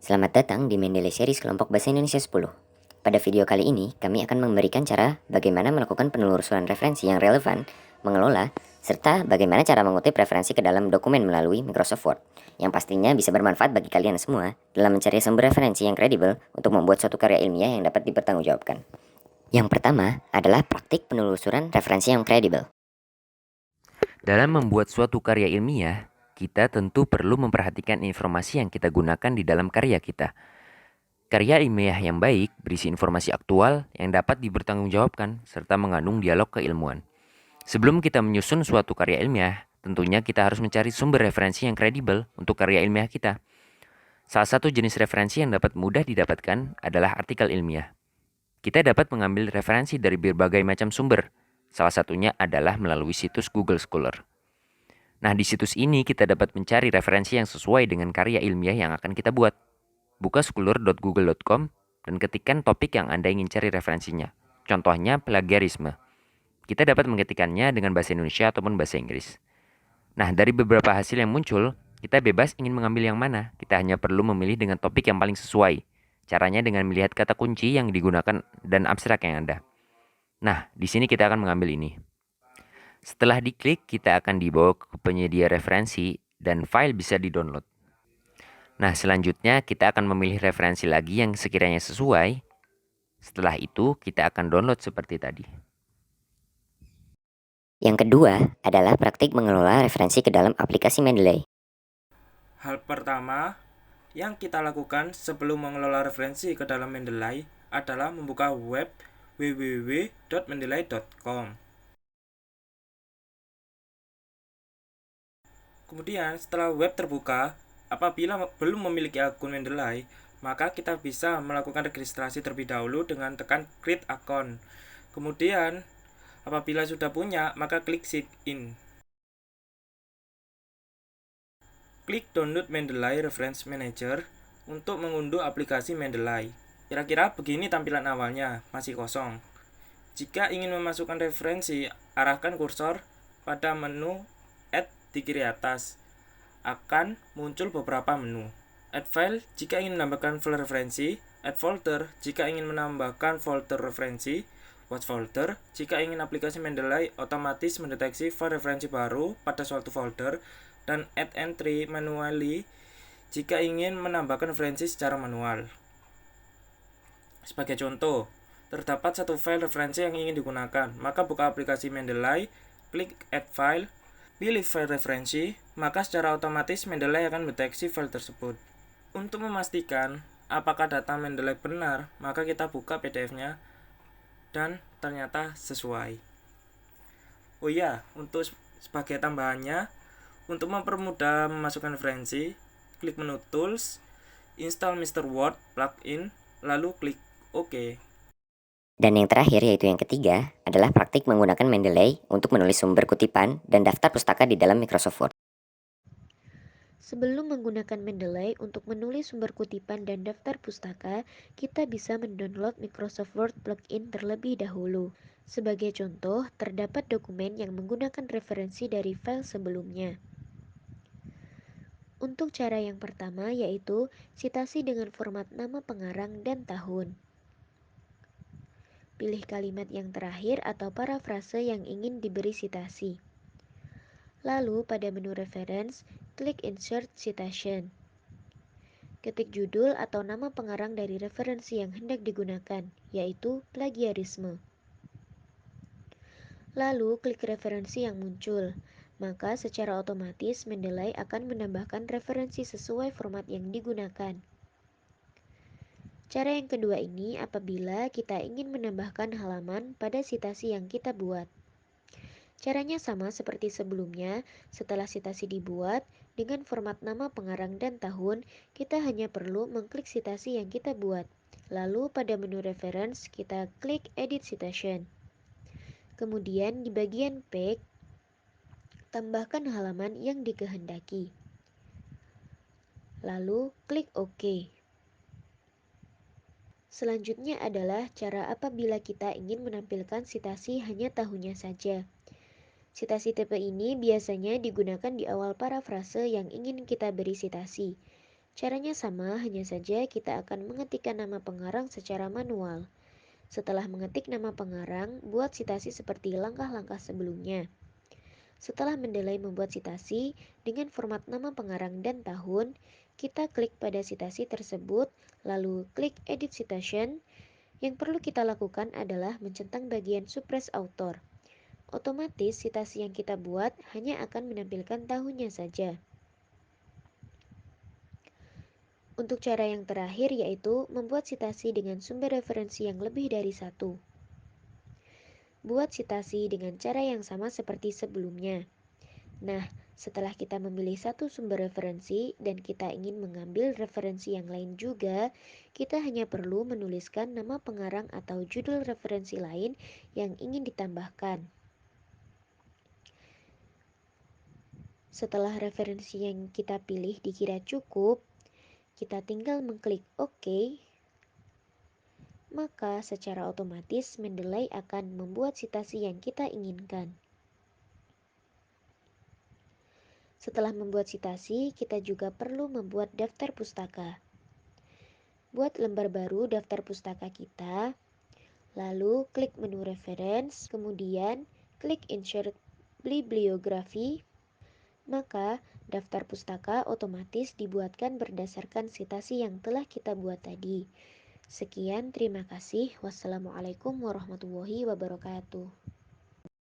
Selamat datang di Mendeley Series kelompok Bahasa Indonesia 10. Pada video kali ini, kami akan memberikan cara bagaimana melakukan penelusuran referensi yang relevan, mengelola, serta bagaimana cara mengutip referensi ke dalam dokumen melalui Microsoft Word, yang pastinya bisa bermanfaat bagi kalian semua dalam mencari sumber referensi yang kredibel untuk membuat suatu karya ilmiah yang dapat dipertanggungjawabkan. Yang pertama adalah praktik penelusuran referensi yang kredibel. Dalam membuat suatu karya ilmiah, kita tentu perlu memperhatikan informasi yang kita gunakan di dalam karya kita. Karya ilmiah yang baik berisi informasi aktual yang dapat dipertanggungjawabkan serta mengandung dialog keilmuan. Sebelum kita menyusun suatu karya ilmiah, tentunya kita harus mencari sumber referensi yang kredibel untuk karya ilmiah kita. Salah satu jenis referensi yang dapat mudah didapatkan adalah artikel ilmiah. Kita dapat mengambil referensi dari berbagai macam sumber. Salah satunya adalah melalui situs Google Scholar. Nah, di situs ini kita dapat mencari referensi yang sesuai dengan karya ilmiah yang akan kita buat. Buka scholar.google.com dan ketikkan topik yang Anda ingin cari referensinya. Contohnya plagiarisme. Kita dapat mengetikkannya dengan bahasa Indonesia ataupun bahasa Inggris. Nah, dari beberapa hasil yang muncul, kita bebas ingin mengambil yang mana. Kita hanya perlu memilih dengan topik yang paling sesuai. Caranya dengan melihat kata kunci yang digunakan dan abstrak yang ada. Nah, di sini kita akan mengambil ini. Setelah diklik, kita akan dibawa ke penyedia referensi dan file bisa di-download. Nah, selanjutnya kita akan memilih referensi lagi yang sekiranya sesuai. Setelah itu, kita akan download seperti tadi. Yang kedua adalah praktik mengelola referensi ke dalam aplikasi Mendeley. Hal pertama yang kita lakukan sebelum mengelola referensi ke dalam Mendeley adalah membuka web www.mendeley.com. Kemudian setelah web terbuka, apabila belum memiliki akun Mendeley, maka kita bisa melakukan registrasi terlebih dahulu dengan tekan create account. Kemudian apabila sudah punya, maka klik sign in. Klik download Mendeley Reference Manager untuk mengunduh aplikasi Mendeley. Kira-kira begini tampilan awalnya, masih kosong. Jika ingin memasukkan referensi, arahkan kursor pada menu Add di kiri atas. Akan muncul beberapa menu. Add file jika ingin menambahkan file referensi, add folder jika ingin menambahkan folder referensi, watch folder jika ingin aplikasi Mendeley otomatis mendeteksi file referensi baru pada suatu folder, dan add entry manually jika ingin menambahkan referensi secara manual. Sebagai contoh, terdapat satu file referensi yang ingin digunakan, maka buka aplikasi Mendeley, klik add file, pilih file referensi, maka secara otomatis Mendeley akan mendeteksi file tersebut. Untuk memastikan apakah data Mendeley benar, maka kita buka PDF-nya dan ternyata sesuai. Oh iya, untuk sebagai tambahannya, untuk mempermudah memasukkan referensi, klik menu Tools, install Mr. Word plugin, lalu klik OK. Dan yang terakhir yaitu yang ketiga adalah praktik menggunakan Mendeley untuk menulis sumber kutipan dan daftar pustaka di dalam Microsoft Word. Sebelum menggunakan Mendeley untuk menulis sumber kutipan dan daftar pustaka, kita bisa mendownload Microsoft Word plugin terlebih dahulu. Sebagai contoh, terdapat dokumen yang menggunakan referensi dari file sebelumnya. Untuk cara yang pertama yaitu citasi dengan format nama pengarang dan tahun. Pilih kalimat yang terakhir atau parafrase yang ingin diberi citasi. Lalu pada menu Reference, klik Insert Citation. Ketik judul atau nama pengarang dari referensi yang hendak digunakan, yaitu plagiarisme. Lalu klik referensi yang muncul, maka secara otomatis Mendeley akan menambahkan referensi sesuai format yang digunakan. Cara yang kedua ini apabila kita ingin menambahkan halaman pada citasi yang kita buat. Caranya sama seperti sebelumnya, setelah citasi dibuat, dengan format nama pengarang dan tahun, kita hanya perlu mengklik citasi yang kita buat. Lalu pada menu Reference, kita klik Edit Citation. Kemudian di bagian Page, tambahkan halaman yang dikehendaki. Lalu klik OK. Selanjutnya adalah cara apabila kita ingin menampilkan citasi hanya tahunnya saja. Citasi tipe ini biasanya digunakan di awal parafrase yang ingin kita beri citasi. Caranya sama, hanya saja kita akan mengetikkan nama pengarang secara manual. Setelah mengetik nama pengarang, buat sitasi seperti langkah-langkah sebelumnya. Setelah mendelay membuat sitasi dengan format nama pengarang dan tahun, kita klik pada sitasi tersebut, lalu klik Edit Citation. Yang perlu kita lakukan adalah mencentang bagian suppress author. Otomatis sitasi yang kita buat hanya akan menampilkan tahunnya saja. Untuk cara yang terakhir yaitu membuat sitasi dengan sumber referensi yang lebih dari satu. Buat sitasi dengan cara yang sama seperti sebelumnya. Nah, setelah kita memilih satu sumber referensi dan kita ingin mengambil referensi yang lain juga, kita hanya perlu menuliskan nama pengarang atau judul referensi lain yang ingin ditambahkan. Setelah referensi yang kita pilih dikira cukup, kita tinggal mengklik OK, maka secara otomatis Mendeley akan membuat sitasi yang kita inginkan. Setelah membuat sitasi, kita juga perlu membuat daftar pustaka. Buat lembar baru daftar pustaka kita, lalu klik menu Reference, kemudian klik Insert Bibliography, maka daftar pustaka otomatis dibuatkan berdasarkan sitasi yang telah kita buat tadi. Sekian, terima kasih. Wassalamualaikum warahmatullahi wabarakatuh.